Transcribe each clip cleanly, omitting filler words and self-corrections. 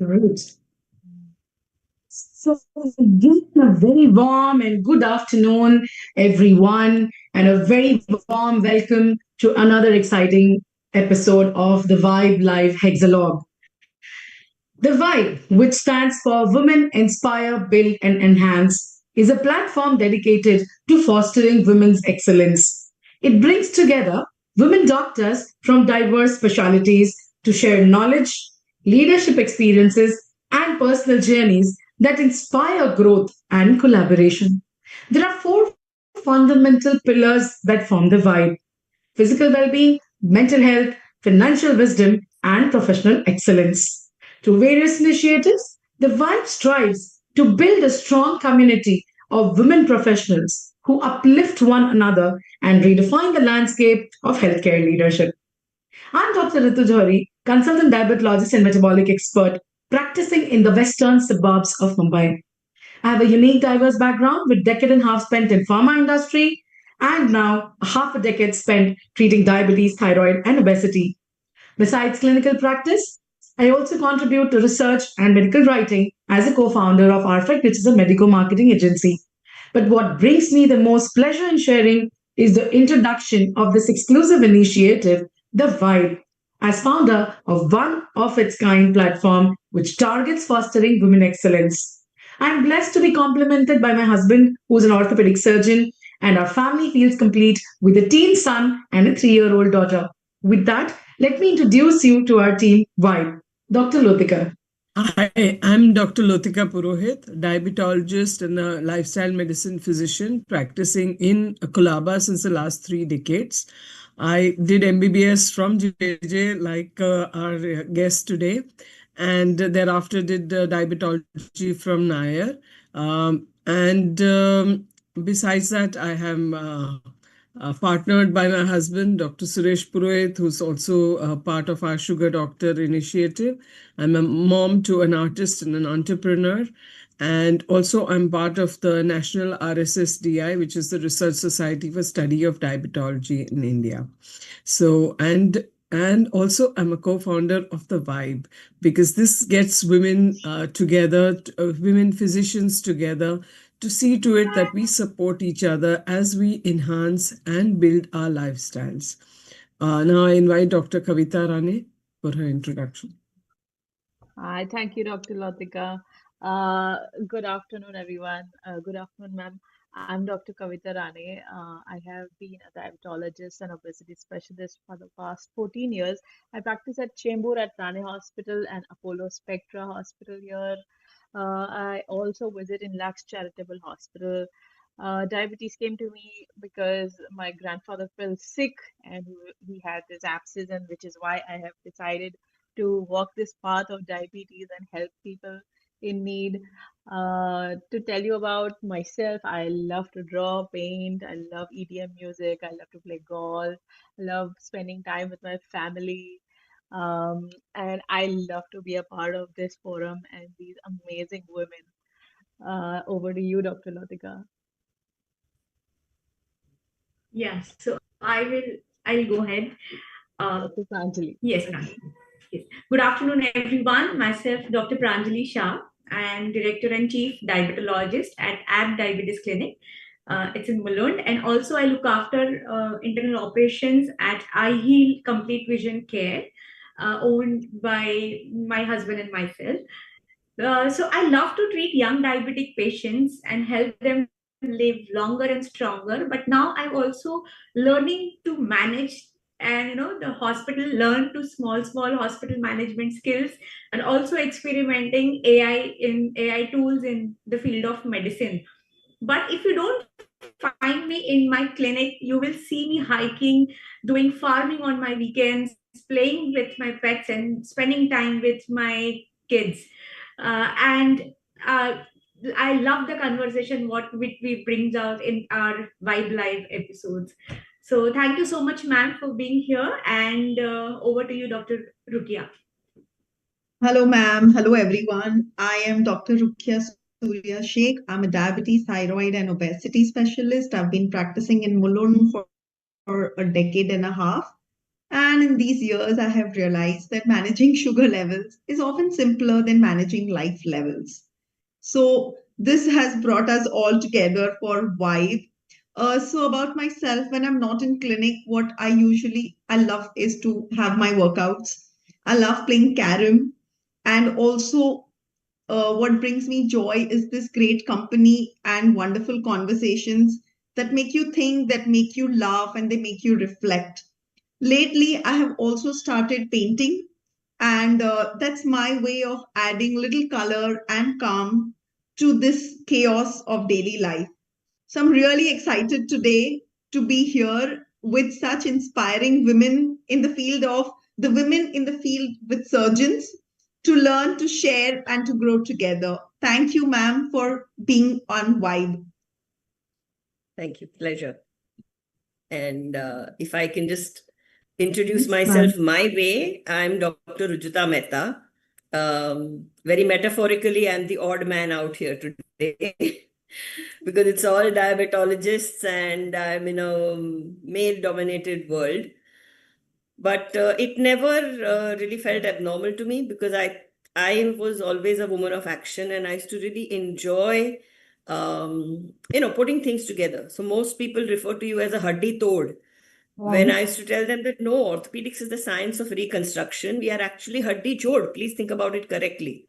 Great. So, again, a very warm and good afternoon, everyone, and a very warm welcome to another exciting episode of the Vibe Live Hexalog. The Vibe, which stands for Women Inspire, Build, and Enhance, is a platform dedicated to fostering women's excellence. It brings together women doctors from diverse specialties to share knowledge, leadership experiences, and personal journeys that inspire growth and collaboration. There are four fundamental pillars that form the vibe: physical well being, mental health, financial wisdom, and professional excellence. Through various initiatives, the Vibe strives to build a strong community of women professionals who uplift one another and redefine the landscape of healthcare leadership. I'm Dr. Ritu Johari, consultant diabetologist and metabolic expert practicing in the western suburbs of Mumbai. I have a unique, diverse background with decade and a half spent in pharma industry and now a half a decade spent treating diabetes, thyroid, and obesity. Besides clinical practice, I also contribute to research and medical writing as a co-founder of RFEC, which is a medical marketing agency. But what brings me the most pleasure in sharing is the introduction of this exclusive initiative, The Vibe, as founder of one of its kind platform which targets fostering women excellence. I'm blessed to be complimented by my husband, who's an orthopedic surgeon, and our family feels complete with a teen son and a 3-year-old daughter. With that, let me introduce you to our team, Vibe. Dr. Lotika. Hi, I'm Dr. Lotika Purohit, diabetologist and a lifestyle medicine physician practicing in Colaba since the last 3 decades. I did MBBS from JJ, like our guest today, and thereafter did diabetology from Nair. And besides that, I am partnered by my husband, Dr. Suresh Purohit, who's also part of our Sugar Doctor initiative. I'm a mom to an artist and an entrepreneur. And also, I'm part of the National RSSDI, which is the Research Society for Study of Diabetology in India. So, and also, I'm a co-founder of the Vibe because this gets women together, women physicians together to see to it that we support each other as we enhance and build our lifestyles. Now, I invite Dr. Kavita Rane for her introduction. Hi, thank you, Dr. Latika. Good afternoon, everyone. Good afternoon, ma'am. I'm Dr. Kavita Rane. I have been a diabetologist and obesity specialist for the past 14 years. I practice at Chembur at Rane Hospital and Apollo Spectra Hospital here. I also visit in Lux Charitable Hospital. Diabetes came to me because my grandfather fell sick and he had this abscess, and which is why I have decided to walk this path of diabetes and help people in need. To tell you about myself, I love to draw, paint, I love EDM music, I love to play golf, I love spending time with my family. And I love to be a part of this forum and these amazing women. Over to you, Dr. Latika. Yeah, so I'll go ahead. Dr. Pranjali. Yes, Pranjali. Yes. Good afternoon, everyone. Myself, Dr. Pranjali Shah. I am Director and Chief Diabetologist at AB Diabetes Clinic. It's in Mulund, and also I look after internal operations at iHeal Complete Vision Care, owned by my husband and myself. So I love to treat young diabetic patients and help them live longer and stronger. But now I'm also learning to manage, and the hospital learn to small hospital management skills, and also experimenting AI tools in the field of medicine. But if you don't find me in my clinic, you will see me hiking, doing farming on my weekends, playing with my pets, and spending time with my kids. And I love the conversation what which we brings out in our Vibe Live episodes. So thank you so much, ma'am, for being here. And over to you, Dr. Rukia. Hello, ma'am. Hello, everyone. I am Dr. Rukia Surya Sheikh. I'm a diabetes, thyroid, and obesity specialist. I've been practicing in Mulund for a decade and a half. And in these years, I have realized that managing sugar levels is often simpler than managing life levels. So this has brought us all together for Vibe. So about myself, when I'm not in clinic, what I love is to have my workouts. I love playing carom, and also what brings me joy is this great company and wonderful conversations that make you think, that make you laugh, and they make you reflect. Lately, I have also started painting, and that's my way of adding little color and calm to this chaos of daily life. So I'm really excited today to be here with such inspiring women in the field of the women in the field with surgeons to learn, to share, and to grow together. Thank you, ma'am, for being on Vibe. Thank you. Pleasure. And if I can just introduce Yes, myself ma'am. my way, I'm Dr. Rujita Mehta. Very metaphorically, I'm the odd man out here today because it's all diabetologists and I'm in a male-dominated world. But it never really felt abnormal to me because I was always a woman of action and I used to really enjoy putting things together. So most people refer to you as a haddi tod. When I used to tell them that no, orthopedics is the science of reconstruction, we are actually haddi jod. Please think about it correctly.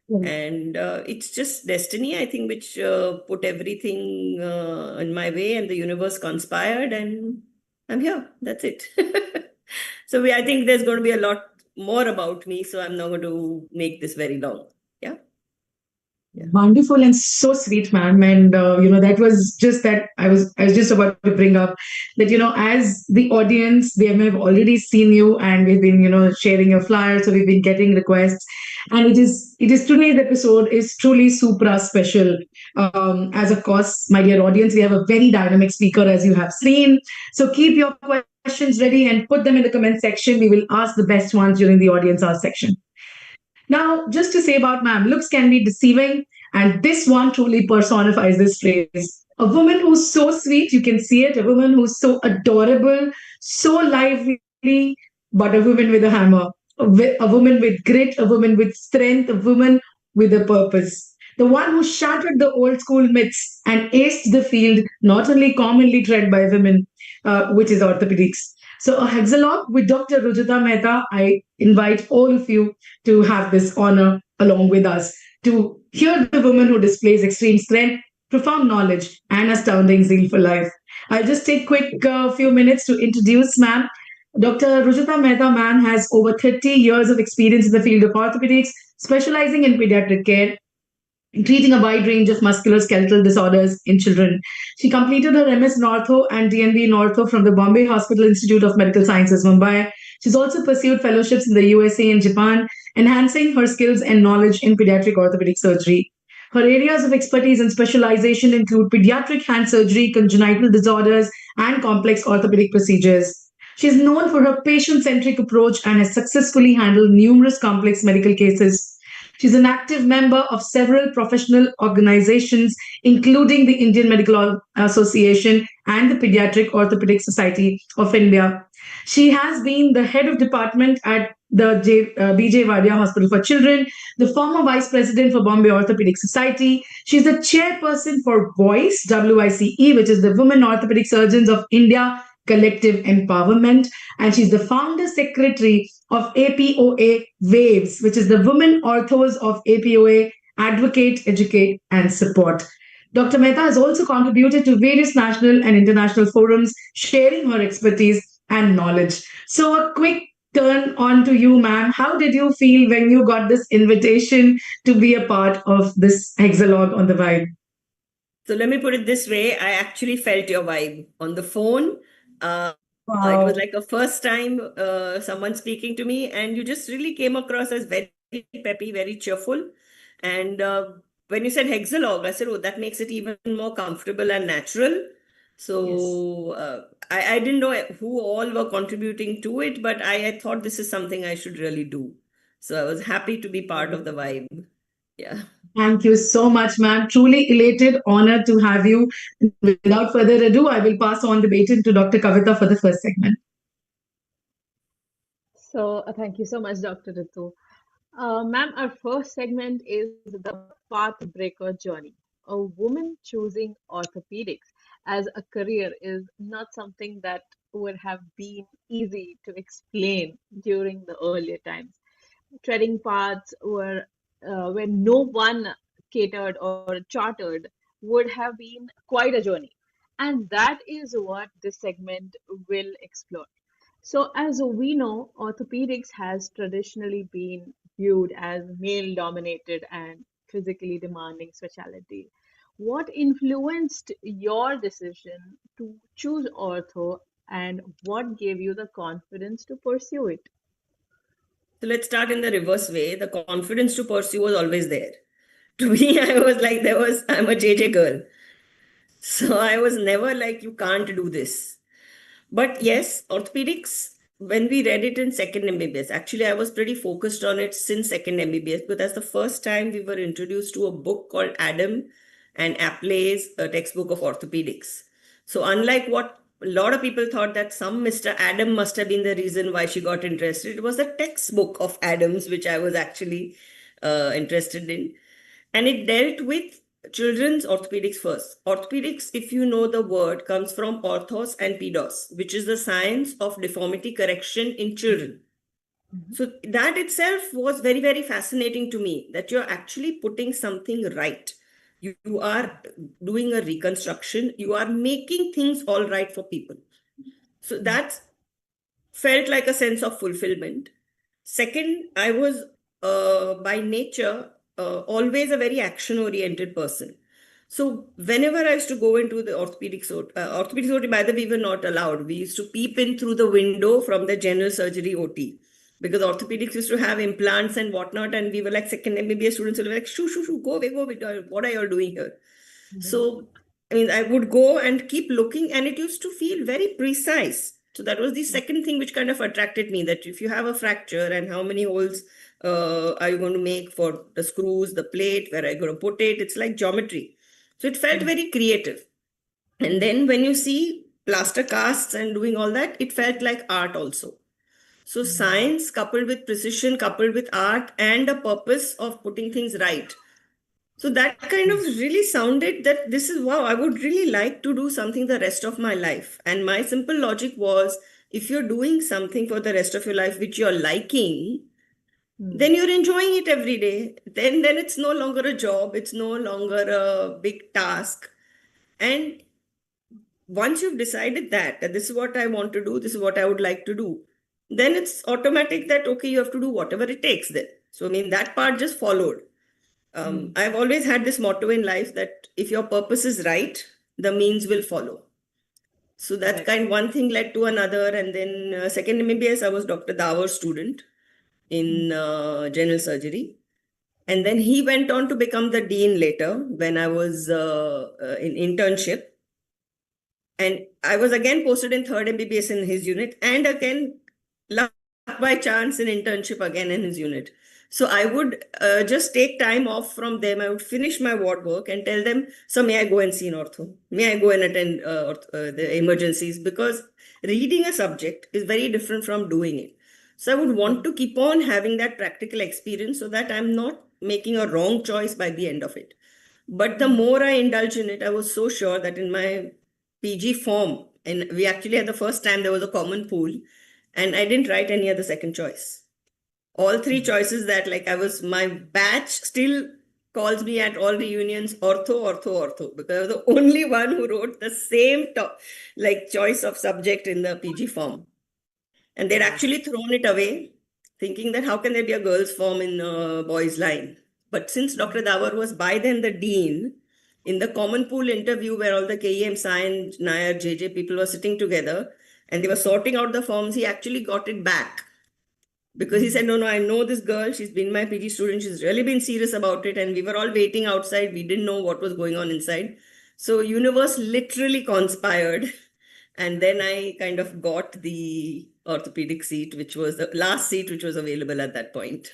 And it's just destiny, I think, which put everything in my way, and the universe conspired, and I'm here. That's it. So I think there's going to be a lot more about me, so I'm not going to make this very long. Yeah. Yeah. Wonderful and so sweet, ma'am. And that was just that I was just about to bring up that as the audience, they may have already seen you, and we've been sharing your flyers, so we've been getting requests, and it is today's episode is truly supra special. As of course, my dear audience, we have a very dynamic speaker, as you have seen. So keep your questions ready and put them in the comment section. We will ask the best ones during the audience ask section. Now, just to say about ma'am, looks can be deceiving, and this one truly personifies this phrase. A woman who's so sweet, you can see it, a woman who's so adorable, so lively, but a woman with a hammer, a woman with grit, a woman with strength, a woman with a purpose. The one who shattered the old school myths and aced the field not only commonly tread by women, which is orthopedics. So, a hexalog with Dr. Rujita Mehta, I invite all of you to have this honor along with us to hear the woman who displays extreme strength, profound knowledge, and astounding zeal for life. I'll just take quick few minutes to introduce ma'am. Dr. Rujita Mehta, ma'am, has over 30 years of experience in the field of orthopedics, specializing in pediatric care, treating a wide range of musculoskeletal disorders in children. She completed her MS in Ortho and DNB in Ortho from the Bombay Hospital Institute of Medical Sciences, Mumbai. She's also pursued fellowships in the USA and Japan, enhancing her skills and knowledge in pediatric orthopedic surgery. Her areas of expertise and specialization include pediatric hand surgery, congenital disorders, and complex orthopedic procedures. She is known for her patient centric approach and has successfully handled numerous complex medical cases. She's an active member of several professional organizations, including the Indian Medical Association and the Pediatric Orthopedic Society of India. She has been the head of department at the BJ Wadia Hospital for Children, the former vice president for Bombay Orthopedic Society. She's the chairperson for VOICE, WICE, which is the Women Orthopedic Surgeons of India Collective Empowerment. And she's the founder secretary of APOA WAVES, which is the Women Orthos of APOA Advocate, Educate, and Support. Dr. Mehta has also contributed to various national and international forums, sharing her expertise and knowledge. So, a quick turn on to you, ma'am. How did you feel when you got this invitation to be a part of this hexalog on the Vibe? So let me put it this way. I actually felt your vibe on the phone. It Wow. was like a first time someone speaking to me, and you just really came across as very peppy, very cheerful. And when you said hexalog, I said, oh, that makes it even more comfortable and natural. So I didn't know who all were contributing to it, but I thought this is something I should really do. So I was happy to be part of the vibe. Yeah. Thank you so much, ma'am. Truly elated, honored to have you. Without further ado, I will pass on the baton to Dr. Kavita for the first segment. So, thank you so much, Dr. Ritu. Ma'am, our first segment is the Pathbreaker Journey. A woman choosing orthopedics as a career is not something that would have been easy to explain during the earlier times. Treading paths where no one catered or chartered would have been quite a journey. And that is what this segment will explore. So, as we know, orthopedics has traditionally been viewed as male dominated and physically demanding specialty. What influenced your decision to choose ortho and what gave you the confidence to pursue it? So let's start in the reverse way. The confidence to pursue was always there. To me, I was like, I'm a JJ girl. So I was never like, you can't do this. But yes, orthopedics, when we read it in second MBBS, actually, I was pretty focused on it since second MBBS, because that's the first time we were introduced to a book called Adam and Aplay's textbook of orthopedics. So, unlike what a lot of people thought that some Mr. Adam must have been the reason why she got interested, it was the textbook of Adams, which I was actually interested in. And it dealt with children's orthopedics first. Orthopedics, if you know the word, comes from orthos and pedos, which is the science of deformity correction in children. So that itself was very, very fascinating to me, that you're actually putting something right. You are doing a reconstruction, you are making things all right for people. So that felt like a sense of fulfillment. Second, I was by nature always a very action oriented person. So whenever I used to go into the orthopedics OT, by the way, we were not allowed. We used to peep in through the window from the general surgery OT, because orthopedics used to have implants and whatnot, and we were like second MBBS students who were like, shoo, shoo, shoo, go away, what are you all doing here? So, I mean, I would go and keep looking, and it used to feel very precise. So that was the second thing which kind of attracted me, that if you have a fracture and how many holes are you going to make for the screws, the plate, where are you going to put it? It's like geometry. So it felt very creative. And then when you see plaster casts and doing all that, it felt like art also. So science coupled with precision, coupled with art, and a purpose of putting things right. So that kind of really sounded that this is, wow, I would really like to do something the rest of my life. And my simple logic was, if you're doing something for the rest of your life which you're liking, then you're enjoying it every day. Then it's no longer a job, it's no longer a big task. And once you've decided that this is what I want to do, this is what I would like to do, then it's automatic that, okay, you have to do whatever it takes then. So, I mean, that part just followed. I've always had this motto in life that if your purpose is right, the means will follow. So that kind one thing led to another. And then second MBBS, I was Dr. Dawar's student in general surgery. And then he went on to become the dean later when I was in internship. And I was again posted in third MBBS in his unit, and again, luck by chance in internship again in his unit. So I would just take time off from them. I would finish my ward work and tell them, so may I go and see an ortho? May I go and attend the emergencies? Because reading a subject is very different from doing it. So I would want to keep on having that practical experience so that I'm not making a wrong choice by the end of it. But the more I indulge in it, I was so sure that in my PG form, and we actually had the first time there was a common pool, and I didn't write any other second choice. All three choices that, like, my batch still calls me at all reunions, ortho, because I was the only one who wrote the same choice of subject in the PG form. And they'd actually thrown it away, thinking that how can there be a girls' form in a boys' line? But since Dr. Dawar was by then the dean, in the common pool interview where all the KEM, Science, Nair, JJ people were sitting together and they were sorting out the forms, he actually got it back. Because he said, no, I know this girl. She's been my PG student. She's really been serious about it. And we were all waiting outside. We didn't know what was going on inside. So universe literally conspired. And then I kind of got the orthopedic seat, which was the last seat which was available at that point.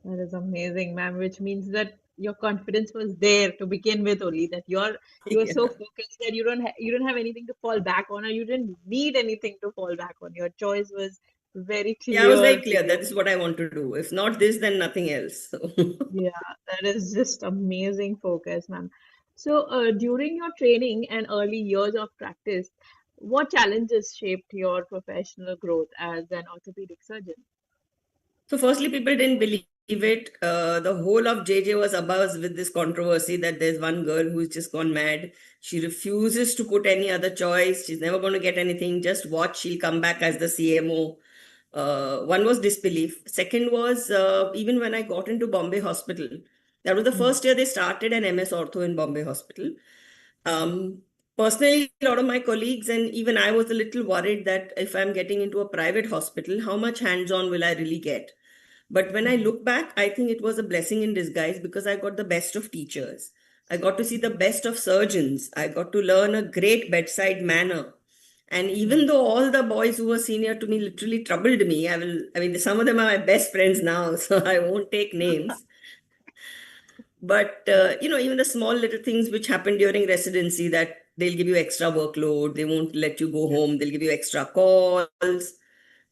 That is amazing, ma'am, which means that your confidence was there to begin with only, that you are so focused that you don't have anything to fall back on, or you didn't need anything to fall back on. Your choice was very Yeah, I was very clear. clear. That is what I want to do. If not this, then nothing else. So, Yeah, that is just amazing focus, ma'am. So, during your training and early years of practice, what challenges shaped your professional growth as an orthopedic surgeon? so firstly, people didn't believe it. The whole of JJ was abuzz with this controversy that there's one girl who's just gone mad. She refuses to put any other choice. She's never going to get anything. Just watch. She'll come back as the CMO. One was disbelief. Second was even when I got into Bombay Hospital, that was the first year they started an MS Ortho in Bombay Hospital. Personally, a lot of my colleagues and even I was a little worried that if I'm getting into a private hospital, how much hands-on will I really get? But when I look back, I think it was a blessing in disguise because I got the best of teachers. I got to see the best of surgeons. I got to learn a great bedside manner. And even though all the boys who were senior to me literally troubled me, I mean, some of them are my best friends now, so I won't take names. But, even the small little things which happen during residency that they'll give you extra workload, they won't let you go home, they'll give you extra calls.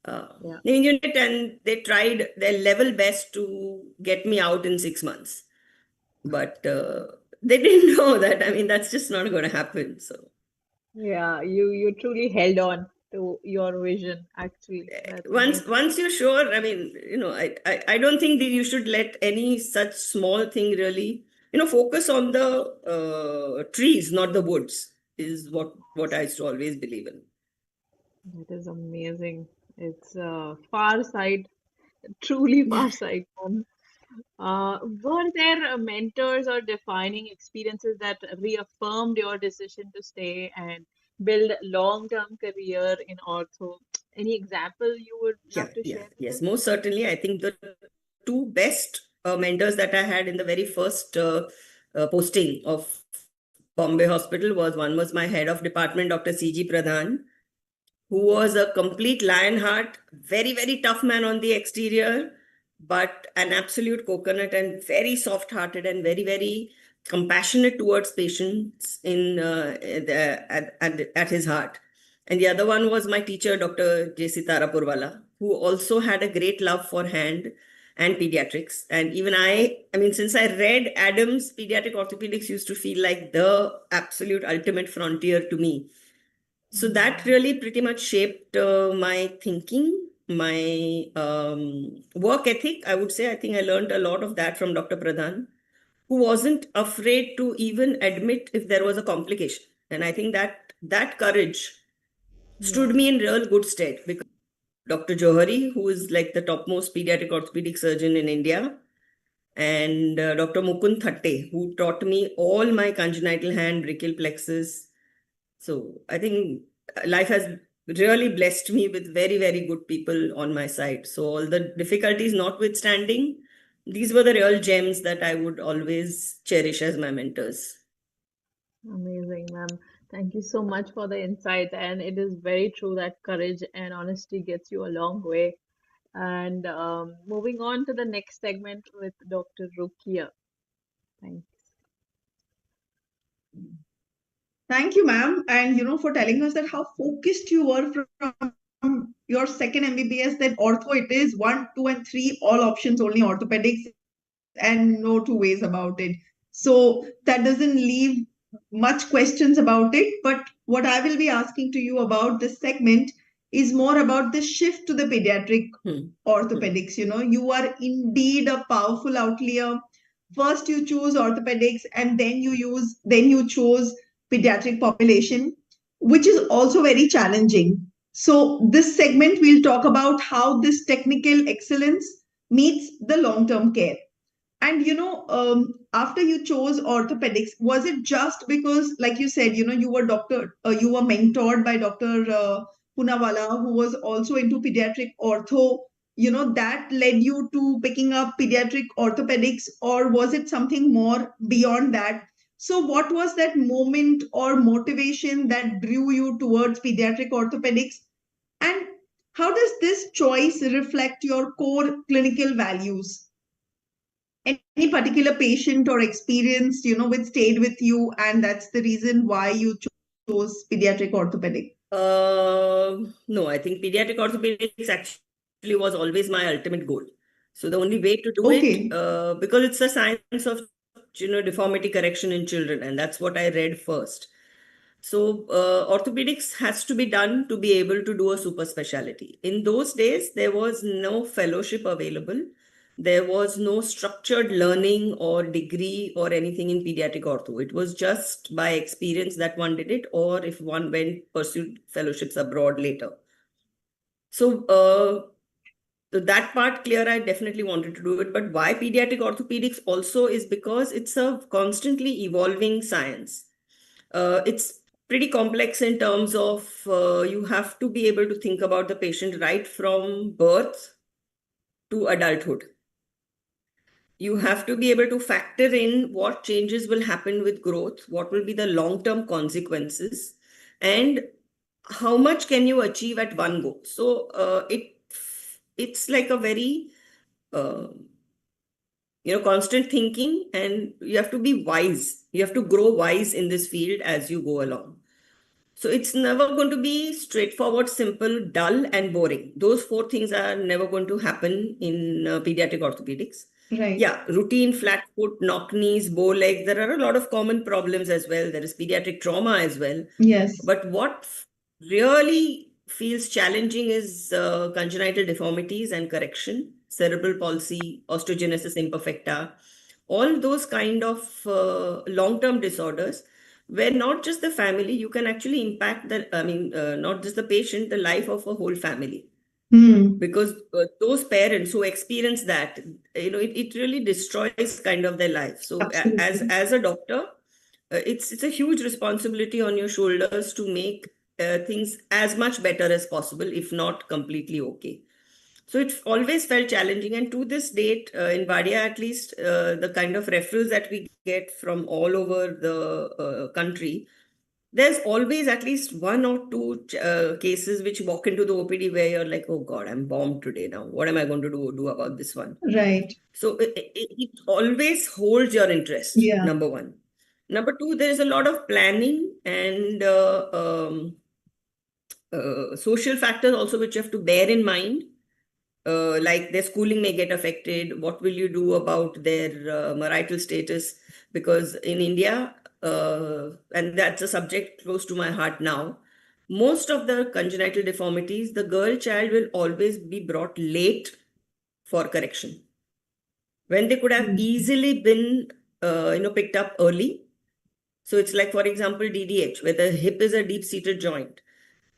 Yeah. Unit, and they tried their level best to get me out in 6 months. But they didn't know that. I mean, that's just not going to happen. So Yeah, you truly held on to your vision, actually. That's amazing. once you're sure, I mean, I don't think that you should let any such small thing really, focus on the trees, not the woods, is what I used to always believe in. That is amazing. It's far sight, truly far sight. Were there mentors or defining experiences that reaffirmed your decision to stay and build long-term career in ortho? Any example you would love to share with Yes, us? most certainly. I think the two best mentors that I had in the very first posting of Bombay Hospital was one was my head of department, Dr. C.G. Pradhan, who was a complete lionheart, very, very tough man on the exterior, but an absolute coconut and very soft-hearted and very, very compassionate towards patients at his heart. And the other one was my teacher, Dr. J. Sitara Purwala, who also had a great love for hand and pediatrics. And even I mean, since I read Adams, pediatric orthopedics used to feel like the absolute ultimate frontier to me. So that really pretty much shaped my thinking, my work ethic, I would say. I think I learned a lot of that from Dr. Pradhan, who wasn't afraid to even admit if there was a complication. And I think that courage stood me in real good stead because Dr. Johari, who is like the topmost pediatric orthopedic surgeon in India, and Dr. Mukund Thatte, who taught me all my congenital hand, brachial plexus. So I think life has really blessed me with very, very good people on my side. So all the difficulties notwithstanding, these were the real gems that I would always cherish as my mentors. Amazing, ma'am. Thank you so much for the insight. And it is very true that courage and honesty gets you a long way. And moving on to the next segment with Dr. Rukia. Thanks. Thank you, ma'am, and for telling us that how focused you were from your second MBBS. That ortho it is 1, 2, and 3 all options only orthopedics, and no two ways about it. So that doesn't leave much questions about it. But what I will be asking to you about this segment is more about the shift to the pediatric orthopedics. You are indeed a powerful outlier. First you choose orthopedics, and then you chose pediatric population, which is also very challenging. So this segment we'll talk about how this technical excellence meets the long-term care. And after you chose orthopedics, was it just because, like you said, you were mentored by Dr. Punawala, who was also into pediatric ortho, that led you to picking up pediatric orthopedics, or was it something more beyond that? So, what was that moment or motivation that drew you towards pediatric orthopedics? And how does this choice reflect your core clinical values? Any particular patient or experience, which stayed with you, and that's the reason why you chose pediatric orthopedic? No, I think pediatric orthopedics actually was always my ultimate goal. So the only way to do Okay. it, because it's a science of deformity correction in children, and that's what I read first. So orthopedics has to be done to be able to do a super specialty. In those days, there was no fellowship available. There was no structured learning or degree or anything in pediatric ortho. It was just by experience that one did it, or if one went pursued fellowships abroad later. So that part clear, I definitely wanted to do it. But why pediatric orthopedics also is because it's a constantly evolving science. It's pretty complex in terms of you have to be able to think about the patient right from birth to adulthood. You have to be able to factor in what changes will happen with growth, what will be the long-term consequences, and how much can you achieve at one go. So it's like a very constant thinking, and you have to be wise. You have to grow wise in this field as you go along. So it's never going to be straightforward, simple, dull, and boring. Those four things are never going to happen in pediatric orthopedics. Right. Yeah, routine flat foot, knock knees, bow legs. There are a lot of common problems as well. There is pediatric trauma as well. Yes. But what really feels challenging is congenital deformities and correction, cerebral palsy, osteogenesis imperfecta, all those kind of long-term disorders where not just the family, you can actually impact not just the patient, the life of a whole family. Because those parents who experience that, it really destroys kind of their life. So as a doctor, it's a huge responsibility on your shoulders to make things as much better as possible, if not completely okay. So it always felt challenging. And to this date, in Wadia at least, the kind of referrals that we get from all over the country, there's always at least one or two cases which walk into the OPD where you're like, oh God, I'm bombed today now. What am I going to do about this one? Right. So it always holds your interest, Yeah. number one. Number two, there's a lot of planning and social factors also which you have to bear in mind. Like their schooling may get affected. What will you do about their marital status? Because in India, and that's a subject close to my heart now, most of the congenital deformities, the girl child will always be brought late for correction, when they could have easily been picked up early. So it's like, for example, DDH, where the hip is a deep-seated joint.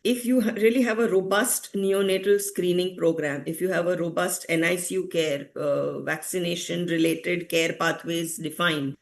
If you really have a robust neonatal screening program, if you have a robust NICU care, vaccination-related care pathways defined,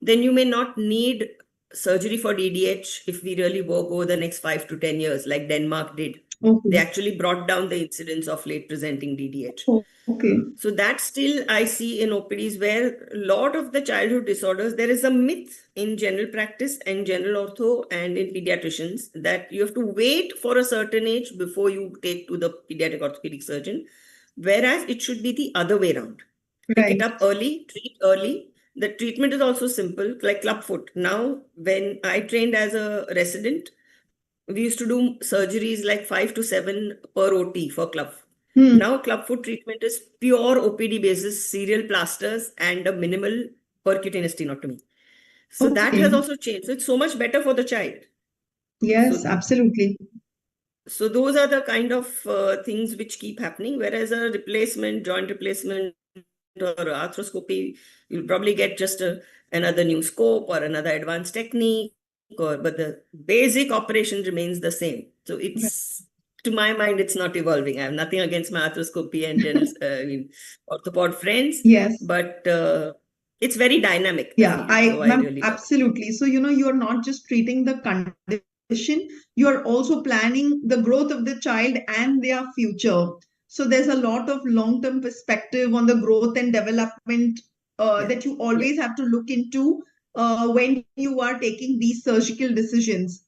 then you may not need surgery for DDH if we really work over the next 5 to 10 years, like Denmark did. Okay. They actually brought down the incidence of late presenting DDH. Okay. So that still I see in OPDs where a lot of the childhood disorders, there is a myth in general practice and general ortho and in pediatricians that you have to wait for a certain age before you take to the pediatric orthopedic surgeon, whereas it should be the other way around. Pick it up early, treat early. The treatment is also simple, like clubfoot. Now, when I trained as a resident, we used to do surgeries like 5 to 7 per OT for clubfoot. Now, clubfoot treatment is pure OPD basis, serial plasters, and a minimal percutaneous tenotomy. So that has also changed. So it's so much better for the child. Yes, So- absolutely. So those are the kind of things which keep happening. Whereas a replacement, joint replacement, or arthroscopy, you'll probably get just another new scope or another advanced technique, but the basic operation remains the same. So it's, to my mind, it's not evolving. I have nothing against my arthroscopy and general, orthopod friends, Yes. but it's very dynamic. Yeah, So I ma'am, really love it. absolutely. So, you're not just treating the condition, you're also planning the growth of the child and their future. So there's a lot of long-term perspective on the growth and development Yeah. that you always have to look into when you are taking these surgical decisions,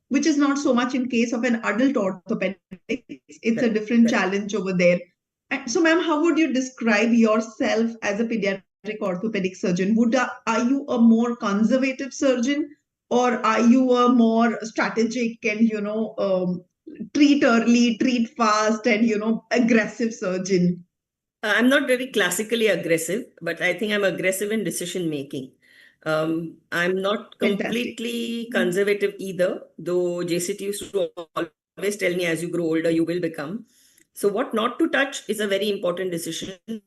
which is not so much in case of an adult orthopedic. It's a Correct, different correct. challenge over there. And so, ma'am, how would you describe yourself as a pediatric orthopedic surgeon? Are you a more conservative surgeon, or are you a more strategic and treat early, treat fast, and aggressive surgeon? I'm not very classically aggressive, but I think I'm aggressive in decision making. I'm not Fantastic. completely conservative either, though JCT used to always tell me as you grow older, you will become. So, what not to touch is a very important decision,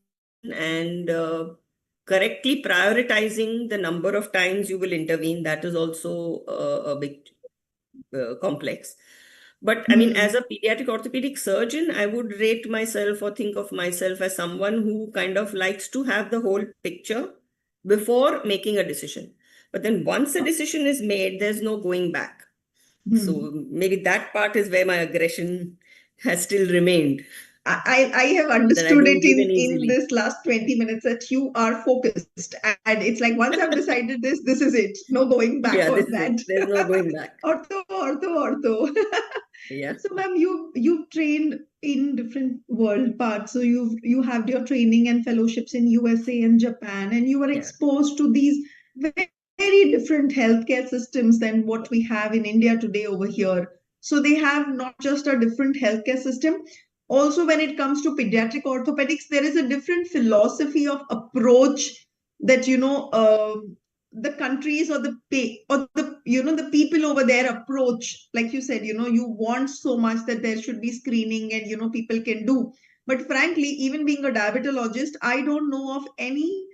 and correctly prioritizing the number of times you will intervene, that is also a big complex. But I mean, as a pediatric orthopedic surgeon, I would rate myself or think of myself as someone who kind of likes to have the whole picture before making a decision. But then once a decision is made, there's no going back. So maybe that part is where my aggression has still remained. I have That I understood don't it give in in easily. this last 20 minutes that you are focused, and it's like once I've decided this is it. No going back Yeah, this on is it. that. There's no going back. Ortho. Yeah. So, ma'am, you've trained in different world parts. So you have your training and fellowships in USA and Japan, and you were Yeah. exposed to these very different healthcare systems than what we have in India today over here. So they have not just a different healthcare system. Also, when it comes to pediatric orthopedics, there is a different philosophy of approach that the countries or the people over there approach. Like you said, you want so much that there should be screening and people can do. But frankly, even being a diabetologist, I don't know of any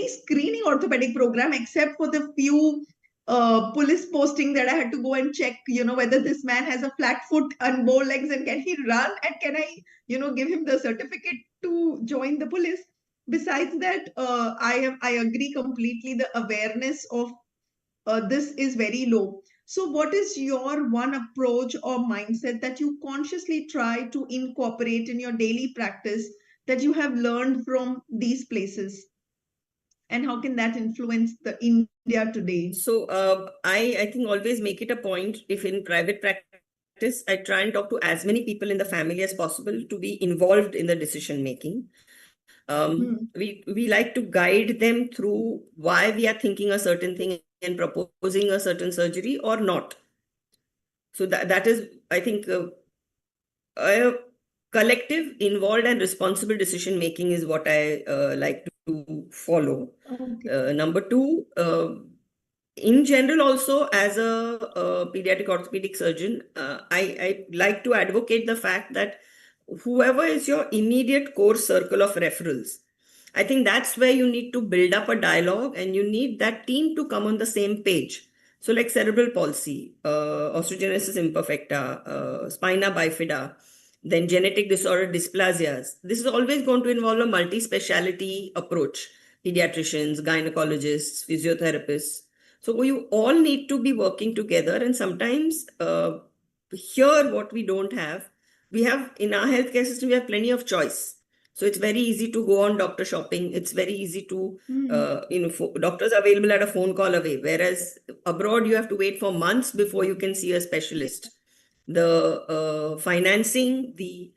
screening orthopedic program except for the few police posting that I had to go and check, whether this man has a flat foot and bow legs and can he run and can I, give him the certificate to join the police. Besides that, I agree completely. The awareness of this is very low. So, what is your one approach or mindset that you consciously try to incorporate in your daily practice that you have learned from these places? And how can that influence the India today? So I think always make it a point, if in private practice, I try and talk to as many people in the family as possible to be involved in the decision making. We like to guide them through why we are thinking a certain thing and proposing a certain surgery or not. So that is, I think, a collective, involved, and responsible decision making is what I like to follow. Okay. Number two, in general, also as a pediatric orthopedic surgeon, I like to advocate the fact that whoever is your immediate core circle of referrals, I think that's where you need to build up a dialogue and you need that team to come on the same page. So, like cerebral palsy, osteogenesis imperfecta, spina bifida, then genetic disorder dysplasias. This is always going to involve a multi-speciality approach. Pediatricians, gynecologists, physiotherapists. So you all need to be working together. And sometimes here what we don't have, we have in our healthcare system, we have plenty of choice. So it's very easy to go on doctor shopping. It's very easy to, doctors available at a phone call away. Whereas abroad, you have to wait for months before you can see a specialist. The financing, the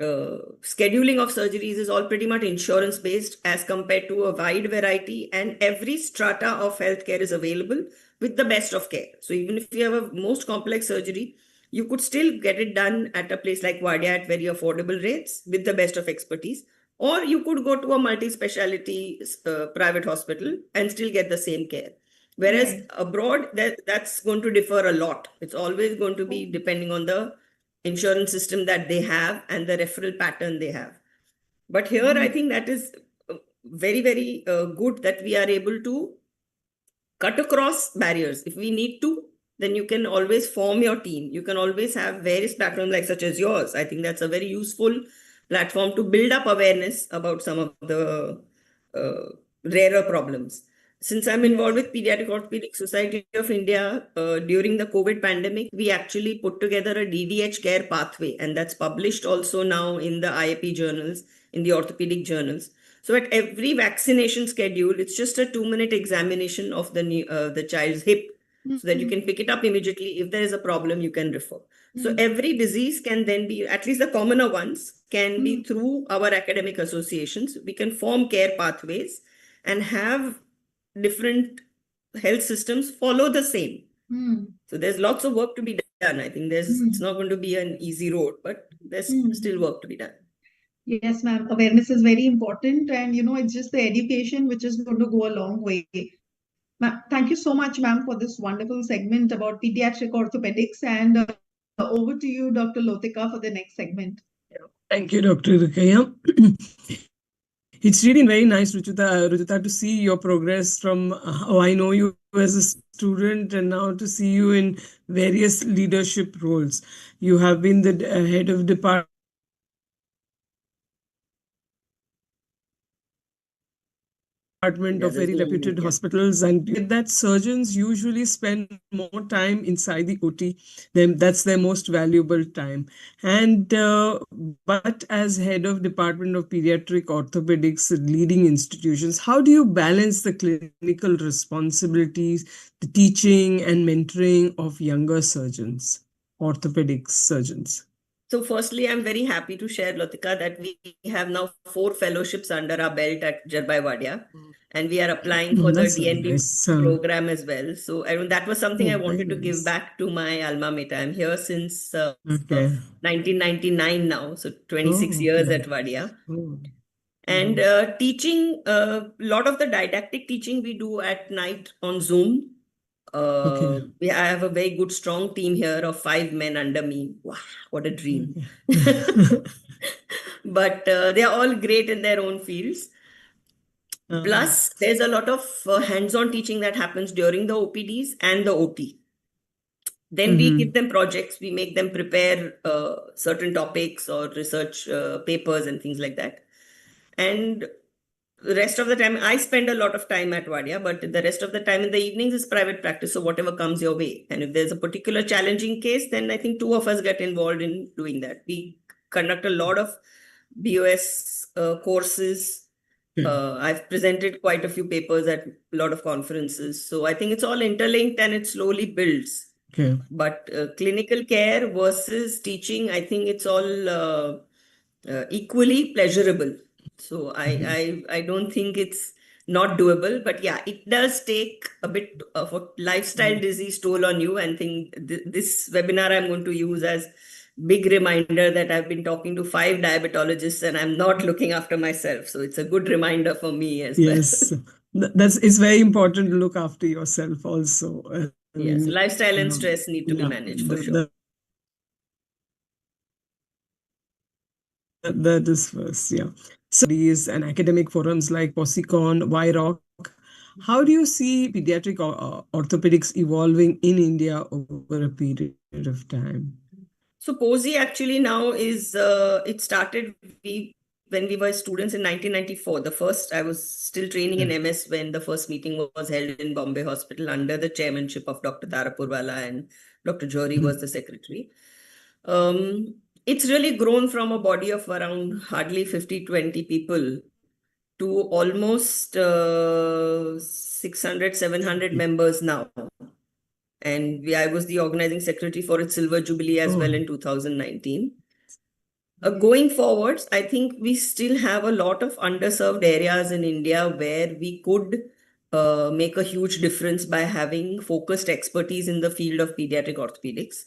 scheduling of surgeries is all pretty much insurance based as compared to a wide variety, and every strata of healthcare is available with the best of care. So even if you have a most complex surgery, you could still get it done at a place like Wadia at very affordable rates with the best of expertise. Or you could go to a multi-speciality private hospital and still get the same care. Whereas abroad, that's going to differ a lot. It's always going to be depending on the insurance system that they have and the referral pattern they have. But here, I think that is very, very good that we are able to cut across barriers. If we need to, then you can always form your team. You can always have various platforms like such as yours. I think that's a very useful platform to build up awareness about some of the rarer problems. Since I'm involved with Pediatric Orthopedic Society of India, during the COVID pandemic, we actually put together a DDH care pathway, and that's published also now in the IAP journals, in the orthopedic journals. So at every vaccination schedule, it's just a 2-minute examination of the child's hip, so that you can pick it up immediately. If there is a problem, you can refer. So every disease can then be, at least the commoner ones, can be through our academic associations. We can form care pathways and have different health systems follow the same. So there's lots of work to be I think it's not going to be an easy road, but there's still work to be done. Yes, ma'am. Awareness is very important, and it's just the education which is going to go a long way. Thank you so much, ma'am, for this wonderful segment about pediatric orthopedics. And over to you, Dr. Lotika, for the next segment. Thank you, Dr. Rukaya. It's really very nice, Ruchita, to see your progress from how I know you as a student and now to see you in various leadership roles. You have been the head of department of very reputed hospitals, and that surgeons usually spend more time inside the OT. That's their most valuable time. And but as head of Department of Pediatric Orthopedics at leading institutions, how do you balance the clinical responsibilities, the teaching and mentoring of younger surgeons, orthopedic surgeons? So firstly, I'm very happy to share, Lotika, that we have now 4 fellowships under our belt at Jarbai Wadia, and we are applying for the DNB program as well. So that was something I wanted to give back to my alma mater. I'm here since 1999 now, so 26 years at Wadia. And teaching, a lot of the didactic teaching we do at night on Zoom. I have a very good, strong team here of 5 men under me. Wow, what a dream. But they are all great in their own fields. Plus, there's a lot of hands-on teaching that happens during the OPDs and the OT. Then we give them projects, we make them prepare certain topics or research papers and things like that. And the rest of the time, I spend a lot of time at Wadia, but the rest of the time in the evenings is private practice. So whatever comes your way. And if there's a particular challenging case, then I think 2 of us get involved in doing that. We conduct a lot of BOS courses. I've presented quite a few papers at a lot of conferences. So I think it's all interlinked and it slowly builds. But clinical care versus teaching, I think it's all equally pleasurable. So I don't think it's not doable, but yeah, it does take a bit of a lifestyle disease toll on you. And think this webinar I'm going to use as big reminder that I've been talking to 5 diabetologists and I'm not looking after myself. So it's a good reminder for me as well. Yes, it's very important to look after yourself also. Yes, lifestyle and stress need to be managed for sure. That is first, yeah. So these and academic forums like POSICON, YROC, how do you see pediatric orthopedics evolving in India over a period of time? So POSI actually now is, it started when we were students in 1994. I was still training in MS when the first meeting was held in Bombay Hospital under the chairmanship of Dr. Tara Purwala, and Dr. Johri was the secretary. It's really grown from a body of around hardly 50-20 people to almost 600-700 members now. And I was the organizing secretary for its Silver Jubilee as well in 2019. Going forwards, I think we still have a lot of underserved areas in India where we could make a huge difference by having focused expertise in the field of pediatric orthopedics.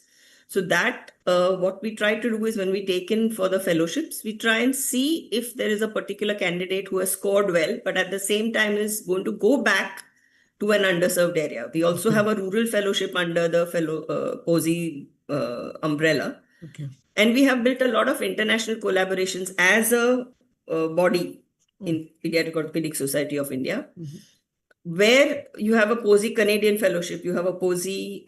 So that what we try to do is when we take in for the fellowships, we try and see if there is a particular candidate who has scored well, but at the same time is going to go back to an underserved area. We also have a rural fellowship under the POSI umbrella. And we have built a lot of international collaborations as a body in Pediatric Orthopedic Society of India. Where you have a POSI Canadian fellowship, you have a POSI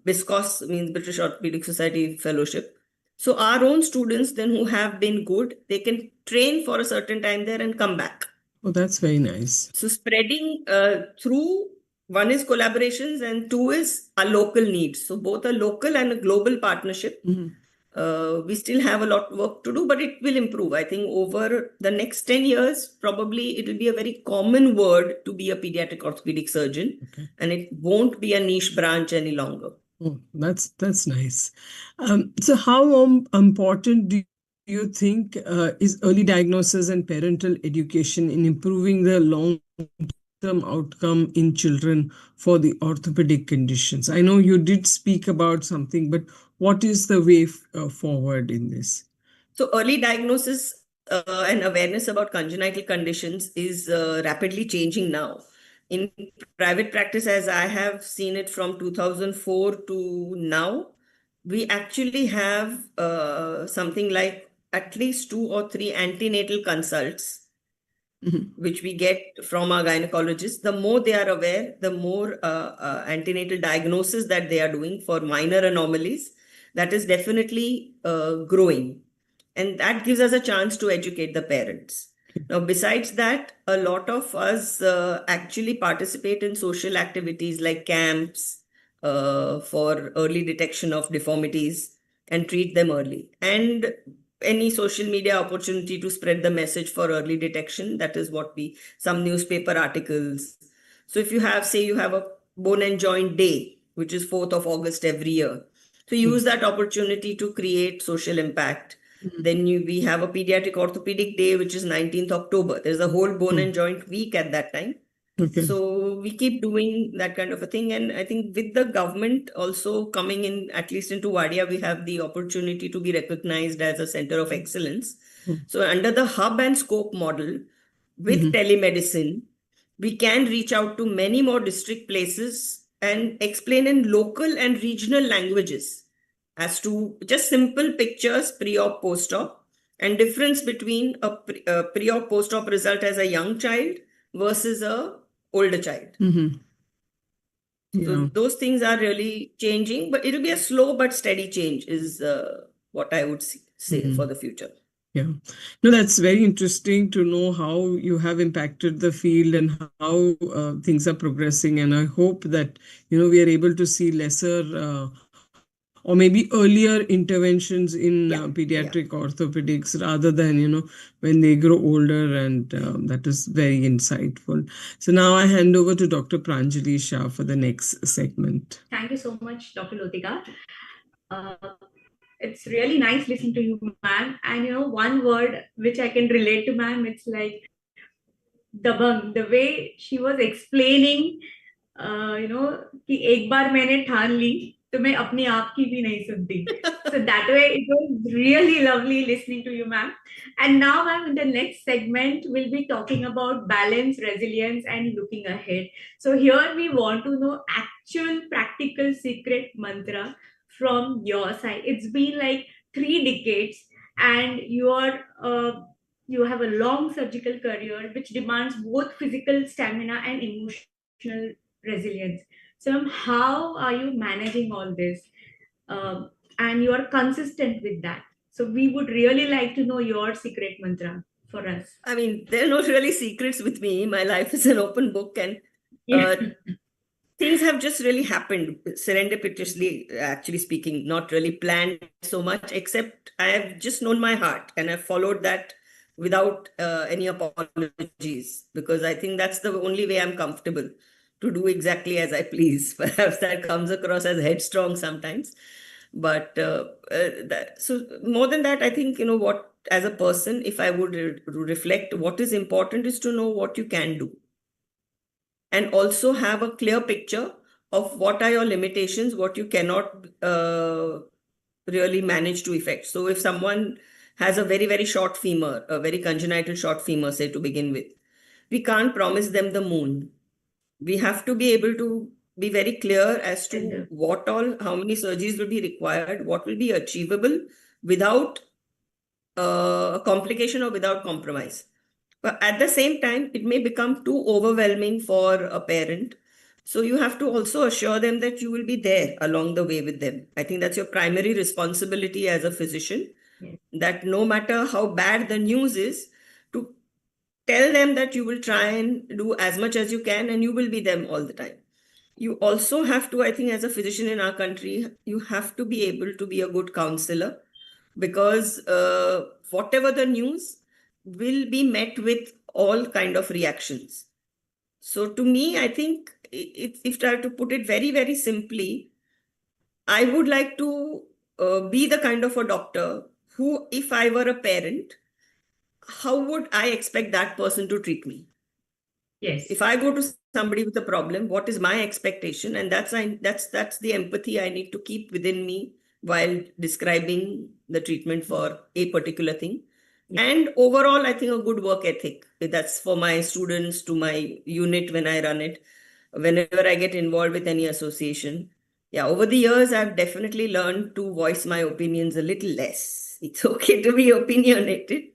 BISCOS, means British Orthopedic Society fellowship. So our own students then who have been good, they can train for a certain time there and come back. Oh, that's very nice. So spreading through, one is collaborations and 2 is our local needs. So both a local and a global partnership. We still have a lot of work to do, but it will improve. I think over the next 10 years, probably it will be a very common word to be a pediatric orthopedic surgeon, and it won't be a niche branch any longer. Oh, that's nice. So how important do you think is early diagnosis and parental education in improving the long-term long-term outcome in children for the orthopedic conditions? I know you did speak about something, but what is the way forward in this? So early diagnosis and awareness about congenital conditions is rapidly changing now. In private practice, as I have seen it from 2004 to now, we actually have something like at least 2 or 3 antenatal consults which we get from our gynecologists. The more they are aware, the more antenatal diagnosis that they are doing for minor anomalies, that is definitely growing. And that gives us a chance to educate the parents. Now, besides that, a lot of us actually participate in social activities like camps for early detection of deformities and treat them early. And any social media opportunity to spread the message for early detection, that is what some newspaper articles. So if you have, say you have a bone and joint day, which is 4th of August every year, so use that opportunity to create social impact. Then we have a pediatric orthopedic day, which is 19th October. There's a whole bone and joint week at that time. Okay. So we keep doing that kind of a thing. And I think with the government also coming in, at least into Wadia, we have the opportunity to be recognized as a center of excellence. So under the hub and spoke model with telemedicine, we can reach out to many more district places and explain in local and regional languages as to just simple pictures pre-op, post-op, and difference between a pre-op, post-op result as a young child versus a older child. So those things are really changing, but it'll be a slow but steady change is what I would say for the future. Yeah. No, that's very interesting to know how you have impacted the field and how things are progressing. And I hope that, we are able to see lesser or maybe earlier interventions in pediatric orthopedics rather than, when they grow older. And that is very insightful. So now I hand over to Dr. Pranjali Shah for the next segment. Thank you so much, Dr. Lotika. It's really nice listening to you, ma'am. And one word which I can relate to, ma'am, it's like dabang. The way she was explaining, कि एक बार मैंने ठान ली तो मैं अपनी आप की भी नहीं सुनती. So that way it was really lovely listening to you, ma'am. And now, ma'am, in the next segment, we'll be talking about balance, resilience, and looking ahead. So here we want to know actual practical secret mantra from your side. It's been like 3 decades and you have a long surgical career which demands both physical stamina and emotional resilience. So how are you managing all this? And you are consistent with that. So we would really like to know your secret mantra for us. I mean, there are no really secrets with me. My life is an open book and things have just really happened serendipitously, actually speaking, not really planned so much, except I have just known my heart and I've followed that without any apologies, because I think that's the only way I'm comfortable to do exactly as I please. Perhaps that comes across as headstrong sometimes. But so more than that, I think, what as a person, if I would reflect, what is important is to know what you can do. And also have a clear picture of what are your limitations, what you cannot really manage to effect. So if someone has a very, very short femur, a very congenital short femur, say to begin with, we can't promise them the moon. We have to be able to be very clear as to how many surgeries will be required, what will be achievable without complication or without compromise. But at the same time, it may become too overwhelming for a parent. So you have to also assure them that you will be there along the way with them. I think that's your primary responsibility as a physician, that no matter how bad the news is, to tell them that you will try and do as much as you can and you will be them all the time. You also have to, I think, as a physician in our country, you have to be able to be a good counselor, because whatever the news will be met with all kind of reactions. So to me, I think if I have to put it very, very simply, I would like to be the kind of a doctor who, if I were a parent, how would I expect that person to treat me? Yes. If I go to somebody with a problem, what is my expectation? And that's the empathy I need to keep within me while describing the treatment for a particular thing. And overall, I think a good work ethic. That's for my students, to my unit when I run it, whenever I get involved with any association. Yeah, over the years, I've definitely learned to voice my opinions a little less. It's okay to be opinionated,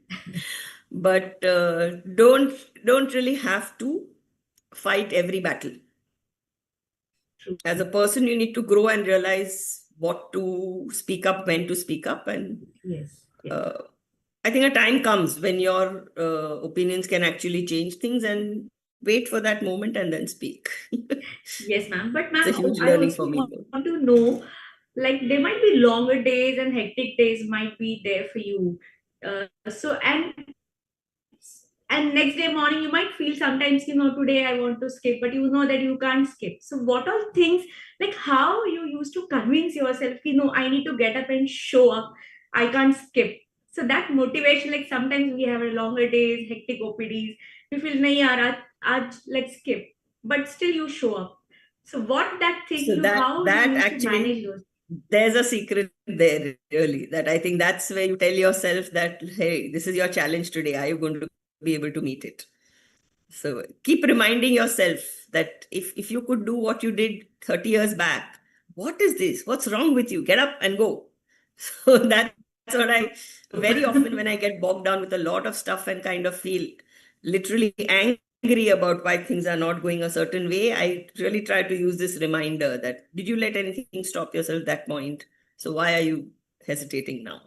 but don't really have to fight every battle. As a person, you need to grow and realize what to speak up, when to speak up, and Yes. I think a time comes when your opinions can actually change things, and wait for that moment and then speak. Yes, ma'am. But It's a ma'am, huge I learning also for me. want to know, like there might be longer days and hectic days might be there for you. So and next day morning you might feel sometimes, today I want to skip, but you know that you can't skip. So what are things, like how you used to convince yourself, I need to get up and show up, I can't skip. So that motivation, like sometimes we have a longer days, hectic OPDs, we feel nahi yaar, let's skip, but still you show up. So what that thing, So how you that used to actually, manage those? there's a secret there, really, that I think that's where you tell yourself that, hey, this is your challenge today. Are you going to be able to meet it? So keep reminding yourself that if you could do what you did 30 years back, what is this? What's wrong with you? Get up and go. So that's what I, very often when I get bogged down with a lot of stuff and kind of feel literally angry about why things are not going a certain way, I really try to use this reminder that, did you let anything stop yourself at that point? So why are you hesitating now?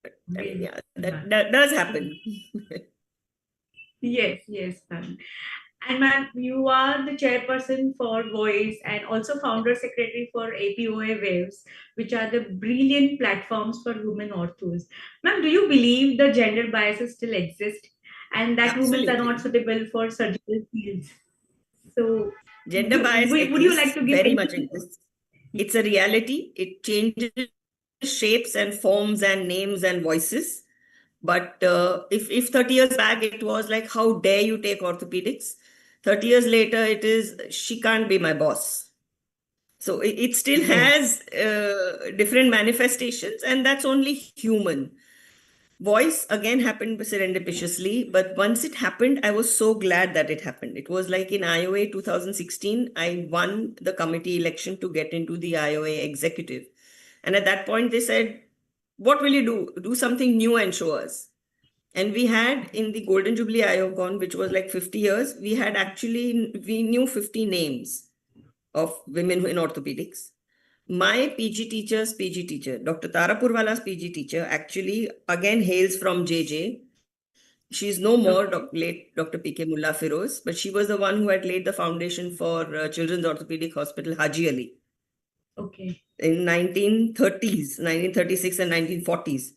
I mean, yeah, that does happen. Yes, ma'am. And ma'am, you are the chairperson for Voice and also founder secretary for APOA Waves, which are the brilliant platforms for women orthos. Ma'am, do you believe the gender biases still exist and that women are Absolutely. not suitable for surgical fields? So, Gender bias would you like exists, to give very any? much exists. It's a reality. It changes shapes and forms and names and voices. But if 30 years back it was like, how dare you take orthopedics? 30 years later, it is, she can't be my boss. So it still has different manifestations, and that's only human. Voice again happened serendipitously, but once it happened, I was so glad that it happened. It was like in IOA 2016, I won the committee election to get into the IOA executive. And at that point, they said, what will you do? Do something new and show us. And we had in the Golden Jubilee IOCON, which was like 50 years, we knew 50 names of women in orthopedics. My PG teacher, Dr. Tara Purwala's PG teacher, actually again hails from JJ. She's no more late Dr. PK Mullah Firoz, but she was the one who had laid the foundation for Children's Orthopedic Hospital Haji Ali. Okay. In 1930s, 1936 and 1940s.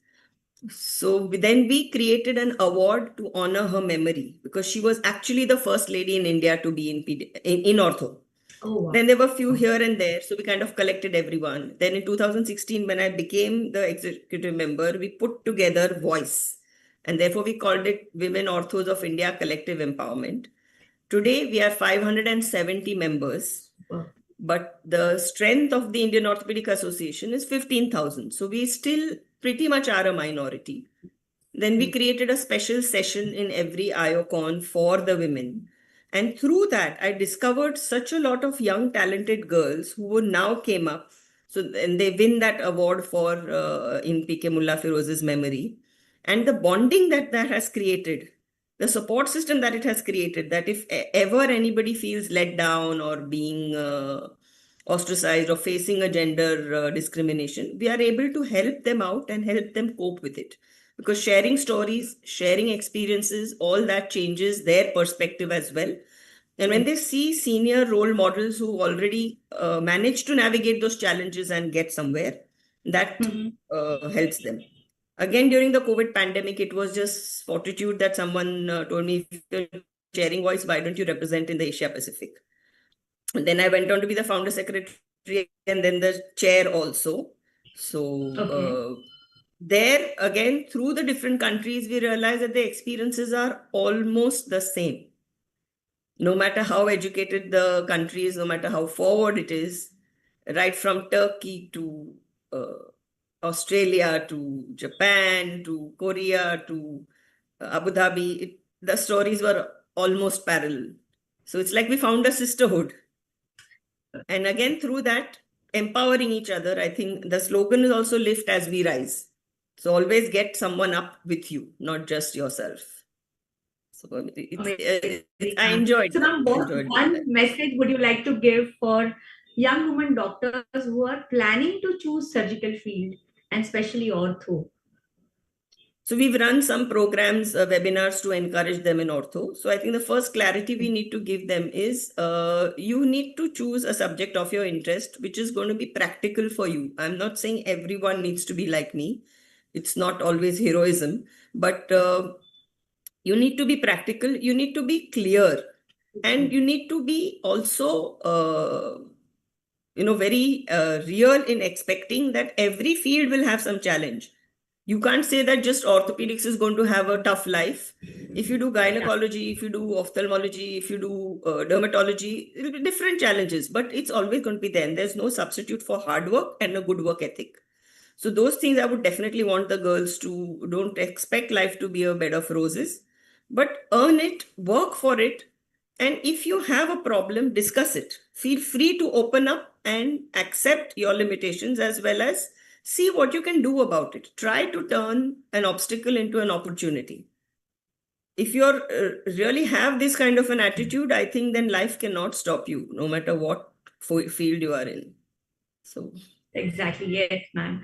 So then we created an award to honor her memory, because she was actually the first lady in India to be in ortho. Oh, wow. Then there were a few here and there, so we kind of collected everyone. Then in 2016, when I became the executive member, we put together Voice, and therefore we called it Women Orthos of India Collective Empowerment. Today, we are 570 members, but the strength of the Indian Orthopedic Association is 15,000. So we still pretty much are a minority. Then we created a special session in every IOCON for the women. And through that, I discovered such a lot of young, talented girls who now came up. So, and they win that award for in PK Mullah Firoz's memory. And the bonding that has created, the support system that it has created, that if ever anybody feels let down or being ostracized or facing a gender discrimination, we are able to help them out and help them cope with it. Because sharing stories, sharing experiences, all that changes their perspective as well. And when they see senior role models who already manage to navigate those challenges and get somewhere, that helps them. Again, during the COVID pandemic, it was just fortitude that someone told me, if you're sharing Voice, why don't you represent in the Asia Pacific? And then I went on to be the founder secretary and then the chair also. So there again, through the different countries, we realized that the experiences are almost the same. no matter how educated the country is, no matter how forward it is, right from Turkey to Australia to Japan to Korea to Abu Dhabi, the stories were almost parallel. So it's like we found a sisterhood. And again, through that, empowering each other, I think the slogan is also lift as we rise. So always get someone up with you, not just yourself. So I enjoyed So that. now, what Enjoyed one that. message would you like to give for young women doctors who are planning to choose surgical field and especially ortho? So we've run some programs, webinars to encourage them in ortho. So I think the first clarity we need to give them is you need to choose a subject of your interest, which is going to be practical for you. I'm not saying everyone needs to be like me. It's not always heroism, but you need to be practical. You need to be clear, and you need to be also, very real in expecting that every field will have some challenge. You can't say that just orthopedics is going to have a tough life. If you do gynecology, if you do ophthalmology, if you do dermatology, it'll be different challenges, but it's always going to be there. And there's no substitute for hard work and a good work ethic. So those things I would definitely want the girls to don't expect life to be a bed of roses, but earn it, work for it. And if you have a problem, discuss it. Feel free to open up and accept your limitations as well as see what you can do about it. Try to turn an obstacle into an opportunity. If you're really have this kind of an attitude, I think then life cannot stop you, no matter what field you are in. So Exactly, yes, ma'am.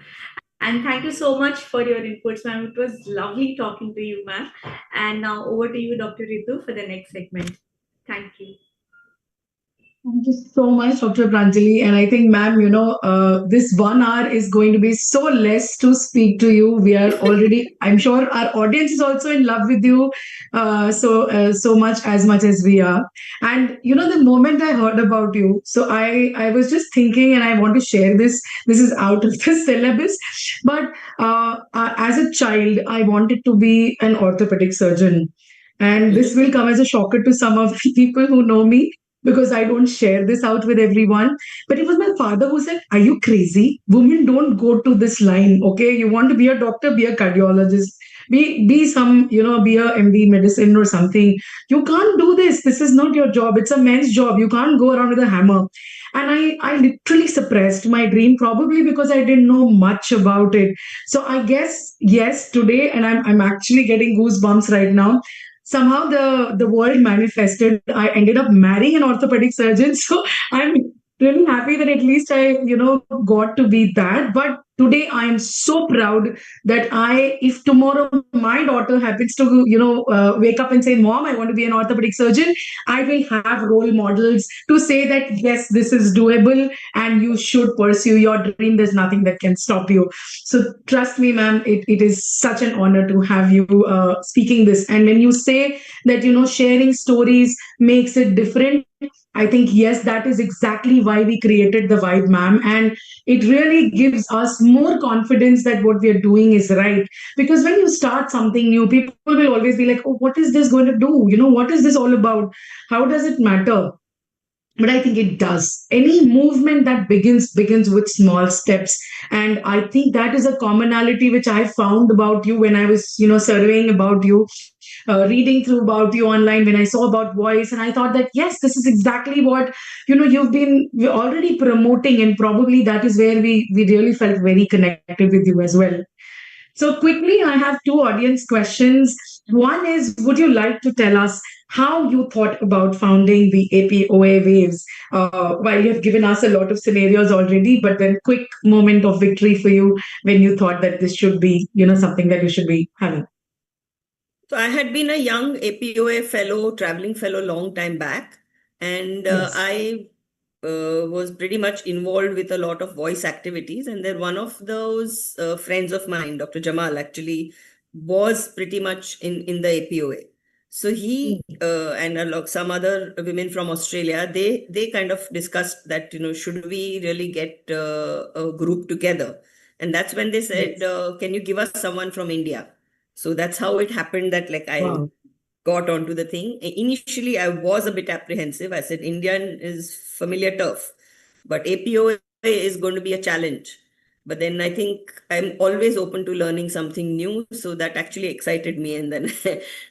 And thank you so much for your inputs, ma'am. It was lovely talking to you, ma'am. And now over to you, Dr. Ritu, for the next segment. Thank you. Thank you so much, Dr. Pranjali. And I think, ma'am, this 1 hour is going to be so less to speak to you. We are already, I'm sure our audience is also in love with you so much as we are. And, the moment I heard about you, so I was just thinking, and I want to share this. This is out of the syllabus. But as a child, I wanted to be an orthopedic surgeon. And this will come as a shocker to some of the people who know me, because I don't share this out with everyone. But it was my father who said, "Are you crazy? Women don't go to this line. Okay, you want to be a doctor, be a cardiologist, be some, be a MD medicine or something. You can't do this. This is not your job. It's a man's job. You can't go around with a hammer." And I literally suppressed my dream, probably because I didn't know much about it. So I guess, yes, today, and I'm actually getting goosebumps right now. Somehow the world manifested. I ended up marrying an orthopedic surgeon. So I'm really happy that at least I got to be that. But today I am so proud that if tomorrow my daughter happens to wake up and say, "Mom, I want to be an orthopedic surgeon," I will have role models to say that yes, this is doable and you should pursue your dream. There's nothing that can stop you. So trust me, ma'am, it is such an honor to have you speaking this. And when you say that sharing stories makes it different, I think, yes, that is exactly why we created the Vibe, ma'am. And it really gives us more confidence that what we are doing is right. Because when you start something new, people will always be like, "Oh, what is this going to do? What is this all about? How does it matter?" But I think it does. Any movement that begins with small steps. And I think that is a commonality which I found about you when I was surveying about you, reading through about you online, when I saw about voice, and I thought that yes, this is exactly what you've been already promoting, and probably that is where we really felt very connected with you as well. So quickly, I have two audience questions. One is, would you like to tell us how you thought about founding the APOA Waves? While you have given us a lot of scenarios already, but then quick moment of victory for you when you thought that this should be, something that you should be having. So I had been a young APOA fellow, traveling fellow, long time back, and Yes. I was pretty much involved with a lot of voice activities. And then one of those friends of mine, Dr. Jamal, actually was pretty much in the APOA. So he and some other women from Australia, they kind of discussed that, should we really get a group together? And that's when they said, Yes. can you give us someone from India? So that's how it happened that I Wow. got onto the thing. Initially, I was a bit apprehensive. I said, Indian is familiar turf, but APOA is going to be a challenge. But then I think I'm always open to learning something new. So that actually excited me. And then,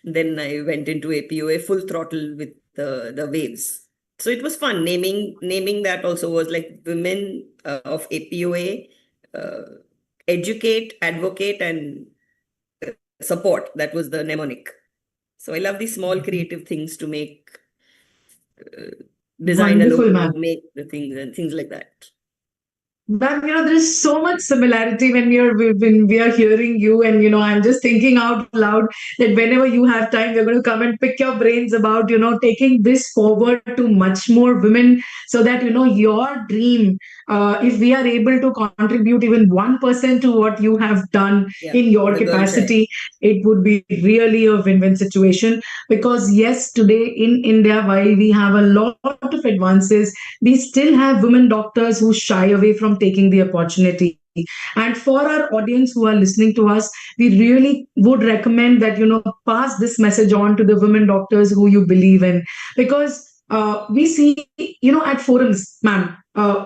then I went into APOA full throttle with the waves. So it was fun. Naming that also was like women of APOA, educate, advocate, and support. That was the mnemonic. So I love these small creative things to make, design a Wonderful, logo, ma'am. make the things and things like that. Ma'am, there is so much similarity when we are hearing you, and I'm just thinking out loud that whenever you have time, we're going to come and pick your brains about taking this forward to much more women, so that your dream, if we are able to contribute even 1% to what you have done Yeah, in your the girl child. capacity, it would be really a win-win situation. Because yes, today in India, while we have a lot of advances, we still have women doctors who shy away from taking the opportunity. And for our audience who are listening to us, we really would recommend that pass this message on to the women doctors who you believe in. Because we see at forums, ma'am,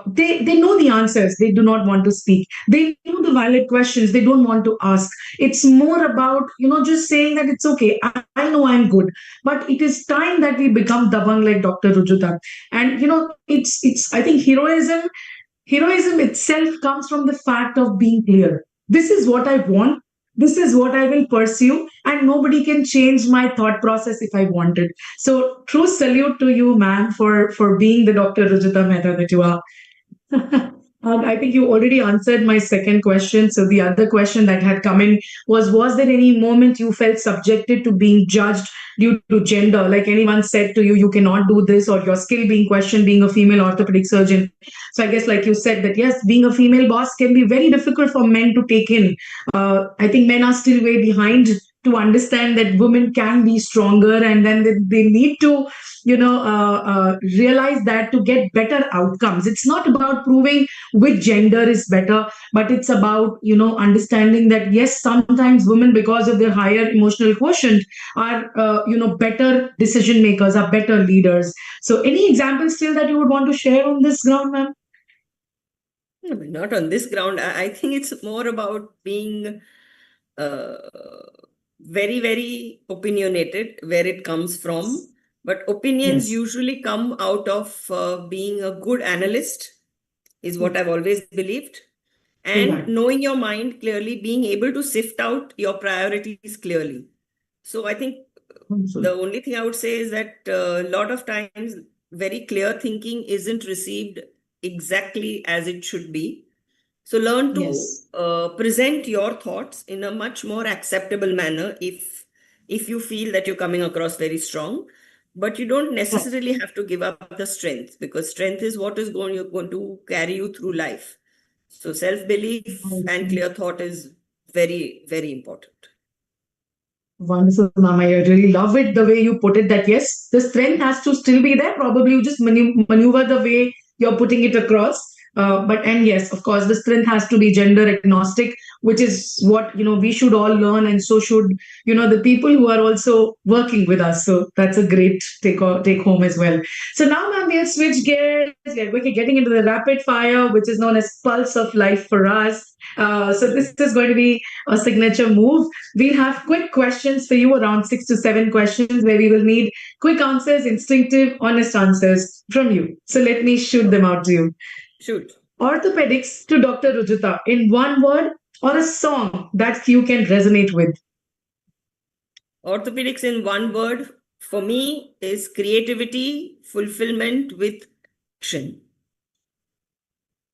they know the answers, they do not want to speak. They know the valid questions, they don't want to ask. It's more about just saying that it's okay, I know I'm good. But it is time that we become dabang like Dr. Rujuta. And it's I think heroism itself comes from the fact of being clear. This is what I want, this is what I will pursue, and nobody can change my thought process if I wanted. So true salute to you, ma'am, for being the Dr. Rujuta Mehta that you are. I think you already answered my second question. So the other question that had come in was there any moment you felt subjected to being judged due to gender? Like anyone said to you, you cannot do this, or your skill being questioned being a female orthopedic surgeon? So I guess, like you said, that yes, being a female boss can be very difficult for men to take in. I think men are still way behind to understand that women can be stronger, and then they need to realize that to get better outcomes. It's not about proving which gender is better, but it's about understanding that yes, sometimes women, because of their higher emotional quotient, are better decision makers, are better leaders. So any examples still that you would want to share on this ground, ma'am? No, but not on this ground. I think it's more about being uh, very, very opinionated where it comes from. But opinions Yes. usually come out of being a good analyst, is what I've always believed. And Right. knowing your mind clearly, being able to sift out your priorities clearly. So I think the only thing I would say is that a lot of times very clear thinking isn't received exactly as it should be. So learn to Yes. present your thoughts in a much more acceptable manner if you feel that you're coming across very strong. But you don't necessarily have to give up the strength, because strength is what is going to carry you through life. So self-belief and clear thought is very, very important. Wonderful, Mama. I really love it the way you put it, that yes, the strength has to still be there. Probably you just maneuver the way you're putting it across. And yes, of course, the strength has to be gender agnostic, which is what we should all learn, and so should the people who are also working with us. So that's a great take home as well. So now, ma'am, we'll switch gears. We're getting into the rapid fire, which is known as pulse of life for us. So this is going to be a signature move. We'll have quick questions for you, around 6 to 7 questions, where we will need quick answers, instinctive, honest answers from you. So let me shoot them out to you. Shoot. Orthopedics to Dr. Rujuta in one word, or a song that you can resonate with? Orthopedics in one word for me is creativity, fulfillment with action.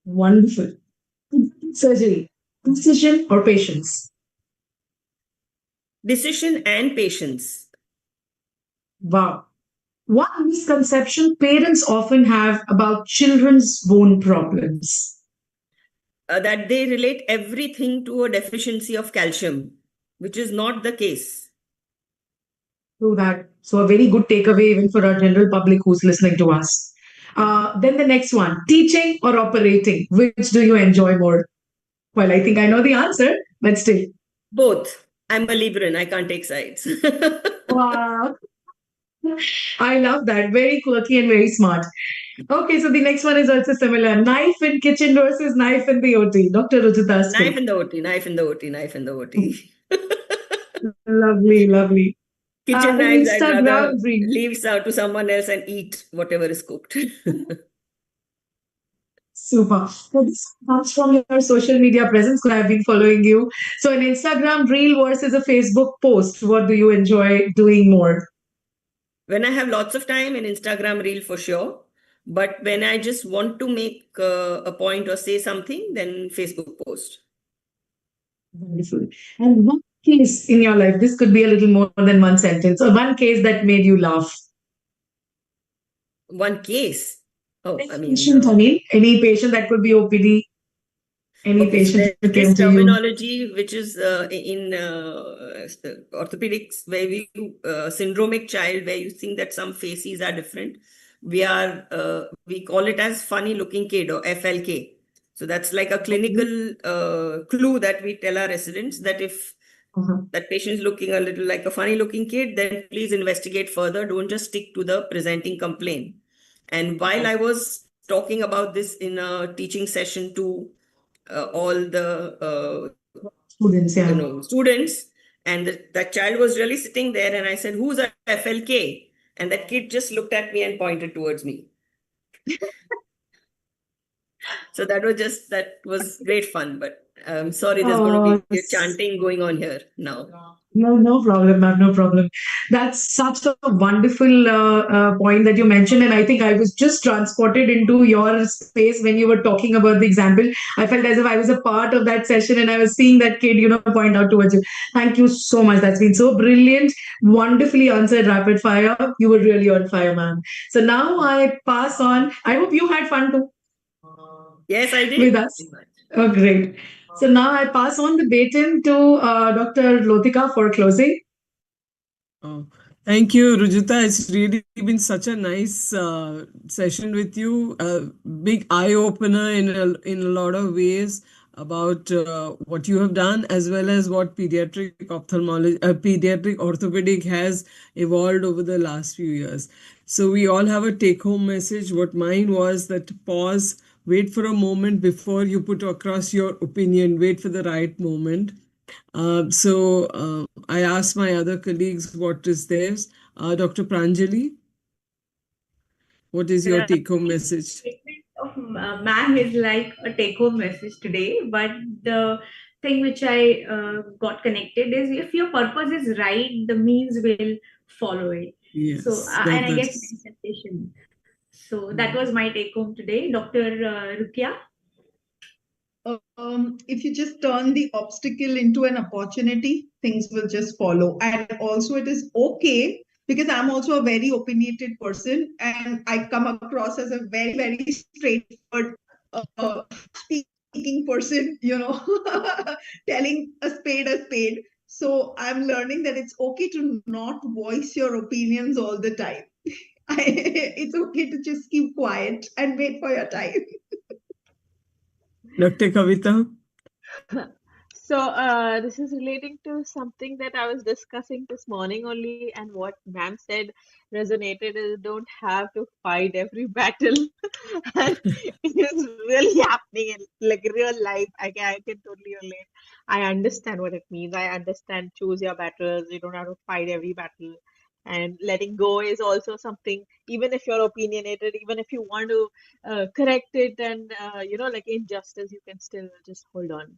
Wonderful. Surgery, precision or patience? Decision and patience. Wow. One misconception parents often have about children's bone problems. That they relate everything to a deficiency of calcium, which is not the case. True that. So a very good takeaway even for our general public who's listening to us. Then the next one, teaching or operating, which do you enjoy more? Well, I think I know the answer, but still. Both. I'm a Libran. I can't take sides. Wow. I love that. Very quirky and very smart. Okay, so the next one is also similar. Knife in kitchen versus knife in the OT. Dr. Ruchita Skill. Knife in the OT, knife in the OT, knife in the OT. Lovely, lovely. Kitchen knives, I'd rather Instagram reel. leave to someone else and eat whatever is cooked. Super. So this comes from your social media presence. So I've been following you. So an Instagram reel versus a Facebook post. What do you enjoy doing more? When I have lots of time, an Instagram reel for sure. But when I just want to make a point or say something, then Facebook post. Wonderful. And one case in your life, this could be a little more than one sentence, or one case that made you laugh. One case. Oh, I mean, Patient, any patient that could be OPD, any okay, so patient who there's came this to you. terminology which is in orthopedics where we syndromic child, where you think that some faces are different. We call it as funny looking kid, or FLK. So that's like a clinical clue that we tell our residents that if that patient is looking a little like a funny looking kid, then please investigate further. Don't just stick to the presenting complaint. And while I was talking about this in a teaching session to all the Students, yeah. students, and that child was really sitting there, and I said, "Who's a FLK?" And that kid just looked at me and pointed towards me. So that was great fun. But I'm sorry, there's going to be chanting going on here now. No problem, ma'am. No problem. That's such a wonderful point that you mentioned. And I think I was just transported into your space when you were talking about the example. I felt as if I was a part of that session and I was seeing that kid, point out towards you. Thank you so much. That's been so brilliant. Wonderfully answered rapid fire. You were really on fire, ma'am. So now I pass on. I hope you had fun too. Yes, I did. With us. Oh, great. So now I pass on the baton to Dr. Lotika for closing. Oh, thank you, Rujuta. It's really been such a nice session with you. A big eye opener in a lot of ways about what you have done, as well as what pediatric ophthalmology, pediatric orthopedic has evolved over the last few years. So we all have a take-home message. What mine was that pause, wait for a moment before you put across your opinion, wait for the right moment. So I asked my other colleagues what is theirs. Dr. Pranjali, what is your take-home message? Of ma'am is like a take-home message today, but the thing which I got connected is if your purpose is right, the means will follow it. Yes, so and I guess manifestation. So that was my take-home today. Dr. Rukia? If you just turn the obstacle into an opportunity, things will just follow. And also it is okay, because I'm also a very opinionated person and I come across as a very, very straightforward speaking person, telling a spade. So I'm learning that it's okay to not voice your opinions all the time. It's okay to just keep quiet and wait for your time. Dr. Kavita? So this is relating to something that I was discussing this morning only, and what ma'am said resonated is don't have to fight every battle. And it is really happening in like real life. I can totally relate. I understand what it means. I understand choose your battles. You don't have to fight every battle. And letting go is also something, even if you're opinionated, even if you want to correct it and like injustice, you can still just hold on.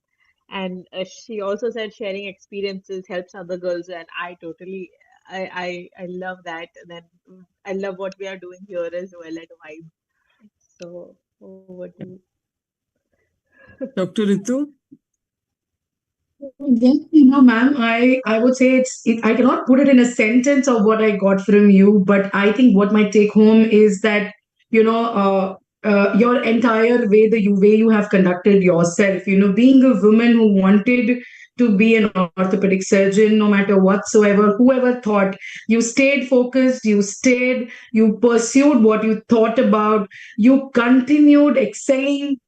And she also said sharing experiences helps other girls, and I totally I love that. And then I love what we are doing here as well at Vibe. So over to you. Dr. Ritu? Ma'am, I would say I cannot put it in a sentence of what I got from you, but I think what my take home is that, your entire way, way you have conducted yourself, being a woman who wanted to be an orthopedic surgeon, no matter whatsoever, whoever thought, you stayed focused, you pursued what you thought about, you continued excelling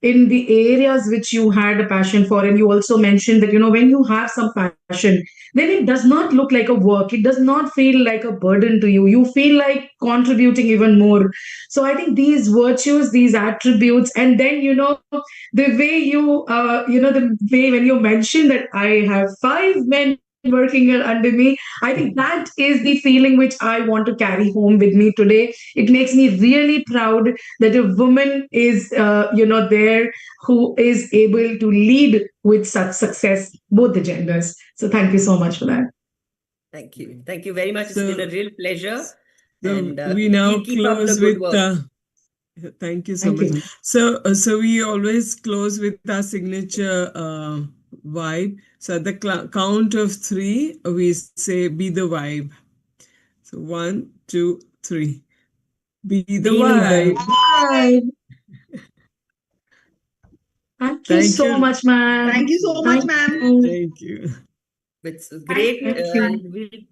in the areas which you had a passion for. And you also mentioned that, when you have some passion, then it does not look like a work. It does not feel like a burden to you. You feel like contributing even more. So I think these virtues, these attributes, and then, the way the way when you mentioned that I have 5 men working under me, I think that is the feeling which I want to carry home with me today. It makes me really proud that a woman is, there, who is able to lead with such success, both the genders. So thank you so much for that. Thank you. Thank you very much. It's been a real pleasure. So And we now keep up the close good with work. thank you so Thank much. you. So we always close with our signature vibe. So at the count of 3, we say, "Be the vibe." So 1, 2, 3. Be the Be the vibe. Bye. Thank you Thank so you. much, ma'am. Thank you so much, ma'am. you. Thank you. It's great. Thank you. We